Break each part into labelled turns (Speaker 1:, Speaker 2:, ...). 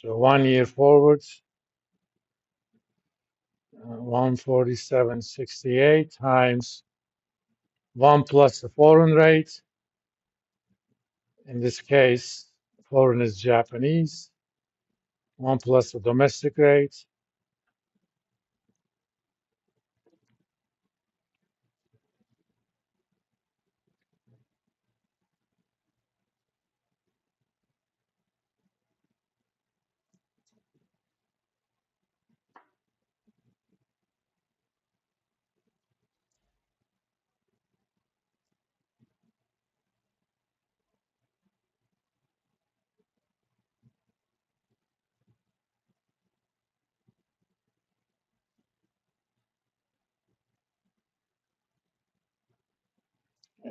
Speaker 1: So 1 year forward, 147.68 times 1 plus the foreign rate. In this case, foreign is Japanese. 1 plus the domestic rate.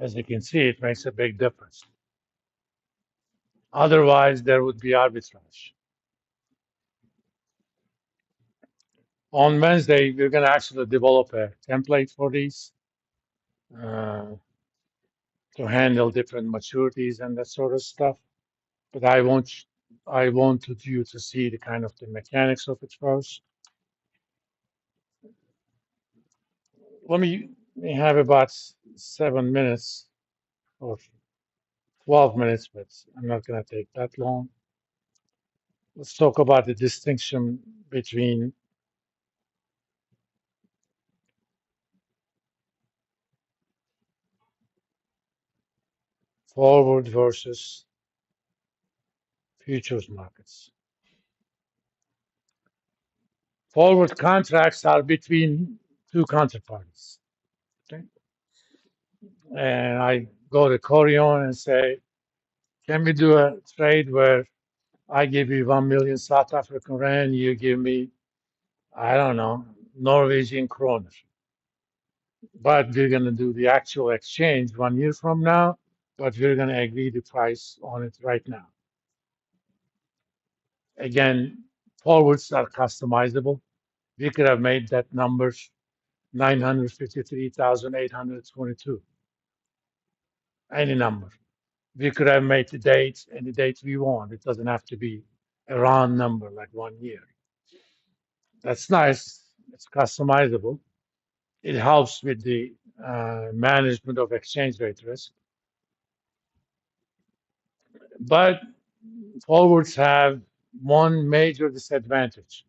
Speaker 1: As you can see, it makes a big difference. Otherwise, there would be arbitrage. On Wednesday, we're going to actually develop a template for these uh, to handle different maturities and that sort of stuff. But I wanted you to see the kind of the mechanics of it first. We have about 7 minutes or 12 minutes, but I'm not going to take that long. Let's talk about the distinction between forward versus futures markets. Forward contracts are between two counterparties. Okay? And I go to Corion and say, can we do a trade where I give you 1 million South African rand, you give me, I don't know, Norwegian kroner. But we're going to do the actual exchange 1 year from now, but we're going to agree the price on it right now. Again, forwards are customizable. We could have made that number 953,822, any number. We could have made the date any date we want. It doesn't have to be a round number like 1 year. That's nice. It's customizable. It helps with the management of exchange rate risk. But forwards have one major disadvantage: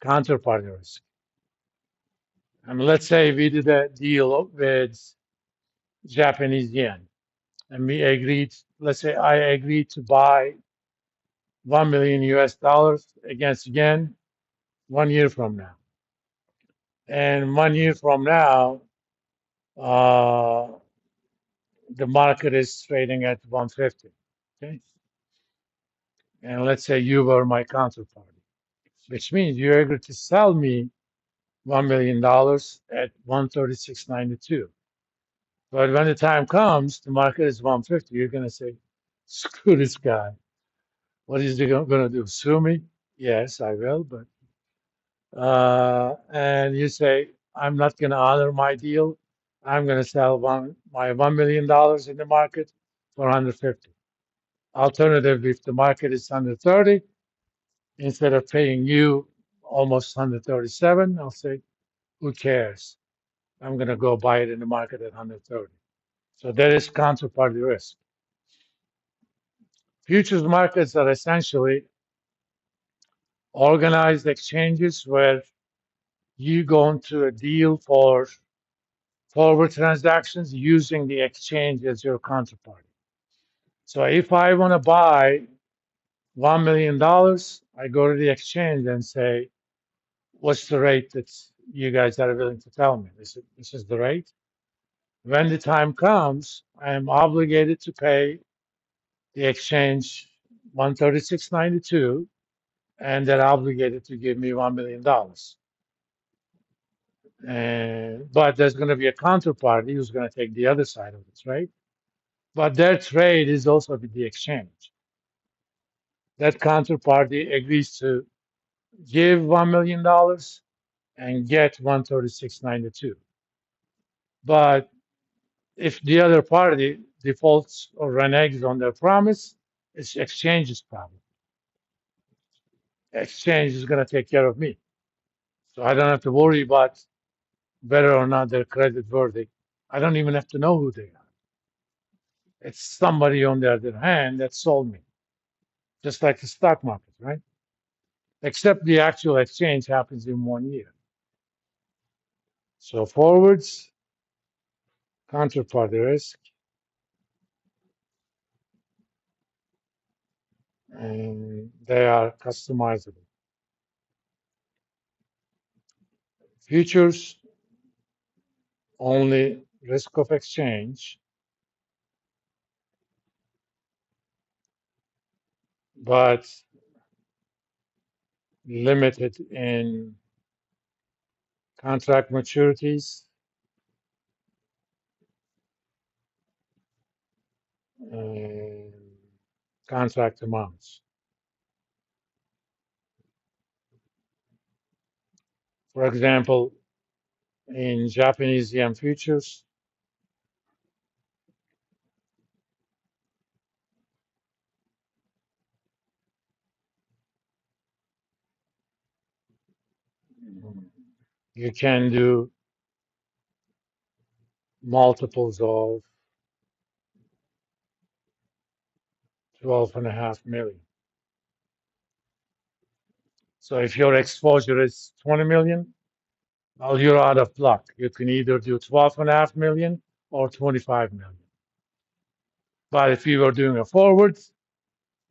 Speaker 1: counterparty risk. And let's say we did a deal with Japanese yen and we agreed, let's say I agreed to buy 1 million US dollars against yen 1 year from now. And 1 year from now, uh, the market is trading at 150. Okay. And let's say you were my counterparty, which means you agreed to sell me $1 million at 136.92. But when the time comes, the market is 150. You're going to say, screw this guy. What is he going to do? Sue me? Yes, I will. But and you say, I'm not going to honor my deal. I'm going to sell my $1 million in the market for 150. Alternative, if the market is 130, instead of paying you almost 137, I'll say, who cares? I'm going to go buy it in the market at 130. So there is counterparty risk. Futures markets are essentially organized exchanges where you go into a deal for forward transactions using the exchange as your counterparty. So if I want to buy $1 million, I go to the exchange and say, what's the rate that you guys are willing to tell me? This is the rate. When the time comes, I am obligated to pay the exchange 136.92, and they're obligated to give me $1 million. But there's going to be a counterparty who's going to take the other side of the trade. But their trade is also with the exchange. That counterparty agrees to give $1 million and get 136.92. But if the other party defaults or reneges on their promise, it's exchange's problem. exchange is going to take care of me. So I don't have to worry about whether or not they're credit worthy. I don't even have to know who they are. It's somebody on the other hand that sold me, just like the stock market, right? Except the actual exchange happens in 1 year. So forwards, counterparty risk, and they are customizable. Futures, only risk of exchange, but limited in contract maturities and contract amounts. For example, in Japanese yen futures, you can do multiples of 12.5 million. So if your exposure is 20 million, well, you're out of luck. You can either do 12.5 million or 25 million. But if you were doing a forward,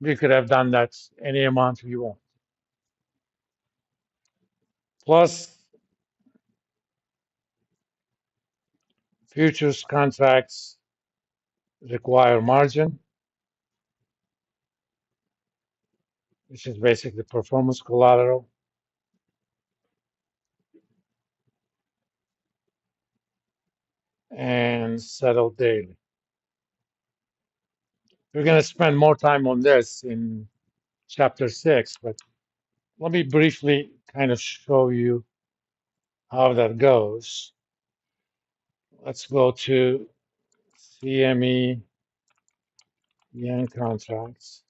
Speaker 1: we could have done that any amount we want. Plus, futures contracts require margin, which is basically performance collateral, and settle daily. We're going to spend more time on this in chapter 6, but let me briefly kind of show you how that goes. Let's go to CME yen contracts.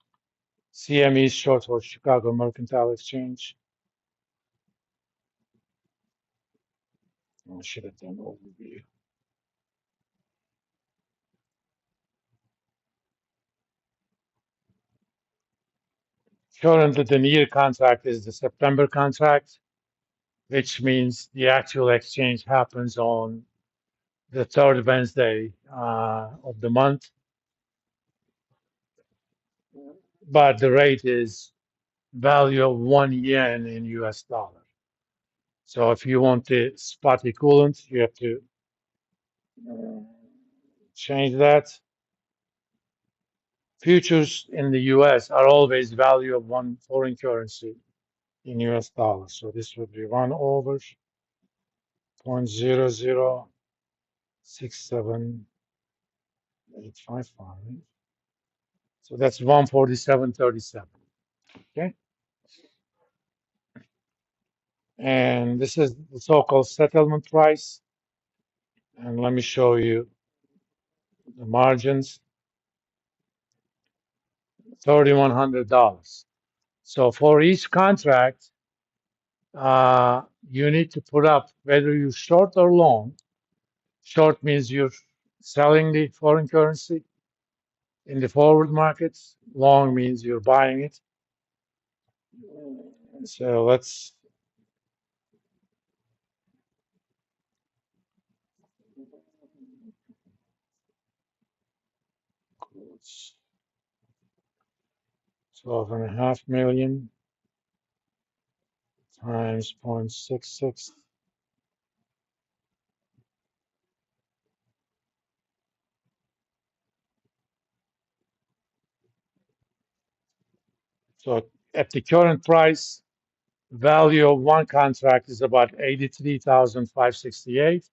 Speaker 1: CME is short for Chicago Mercantile Exchange. I should have done overview. Currently, the near contract is the September contract, which means the actual exchange happens on the third Wednesday of the month. But the rate is value of 1 yen in US dollar. So if you want the spot equivalent, you have to change that. Futures in the US are always value of one foreign currency in US dollars. So this would be 1 over 0.0067855. So that's 147.37. Okay. And this is the so-called settlement price. And let me show you the margins, $3,100. So for each contract, you need to put up whether you short or long. Short means you're selling the foreign currency in the forward markets. Long means you're buying it. So let's 12.5 million times 0.66. So at the current price, value of one contract is about 83,568.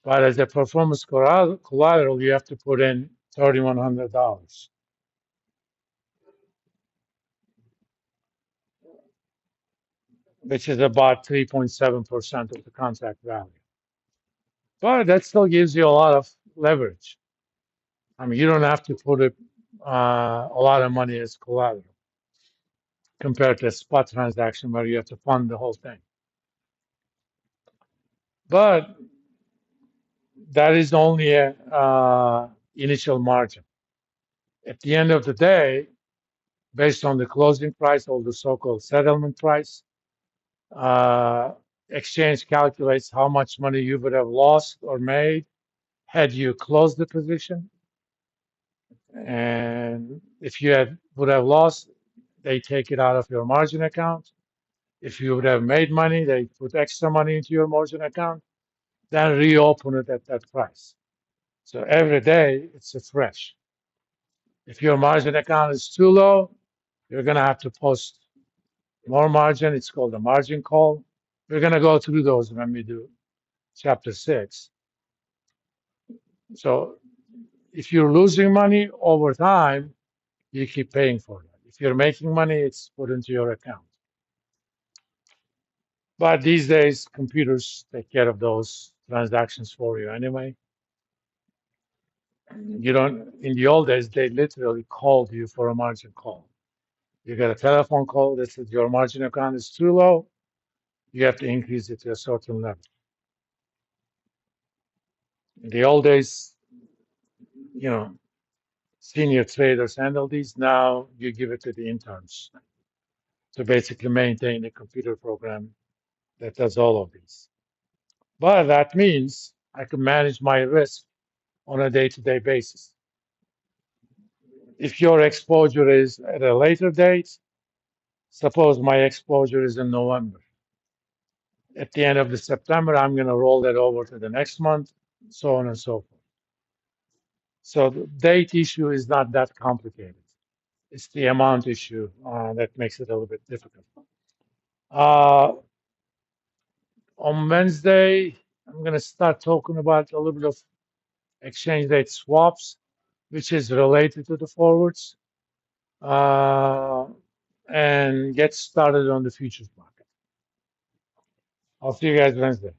Speaker 1: But as a performance collateral, you have to put in $3,100, which is about 3.7% of the contract value. But that still gives you a lot of leverage. I mean, you don't have to put a lot of money as collateral. compared to a spot transaction where you have to fund the whole thing. But that is only a initial margin. At the end of the day, based on the closing price or the so-called settlement price, uh, exchange calculates how much money you would have lost or made had you closed the position. And if you would have lost, they take it out of your margin account. If you would have made money, they put extra money into your margin account, then reopen it at that price. So every day it's a fresh. If your margin account is too low, you're going to have to post more margin. It's called a margin call. We're going to go through those when we do chapter 6. So if you're losing money over time, you keep paying for that. If you're making money, it's put into your account. But these days, computers take care of those transactions for you anyway. You don't, in the old days, they literally called you for a margin call. You get a telephone call that says your margin account is too low. You have to increase it to a certain level. In the old days, you know, senior traders handle these. Now you give it to the interns to basically maintain a computer program that does all of these. But that means I can manage my risk on a day-to-day basis. If your exposure is at a later date, suppose my exposure is in November. At the end of the September, I'm going to roll that over to the next month, so on and so forth. So the date issue is not that complicated. It's the amount issue that makes it a little bit difficult. On Wednesday, I'm going to start talking about a little bit of exchange rate swaps, which is related to the forwards, and get started on the futures market. I'll see you guys Wednesday.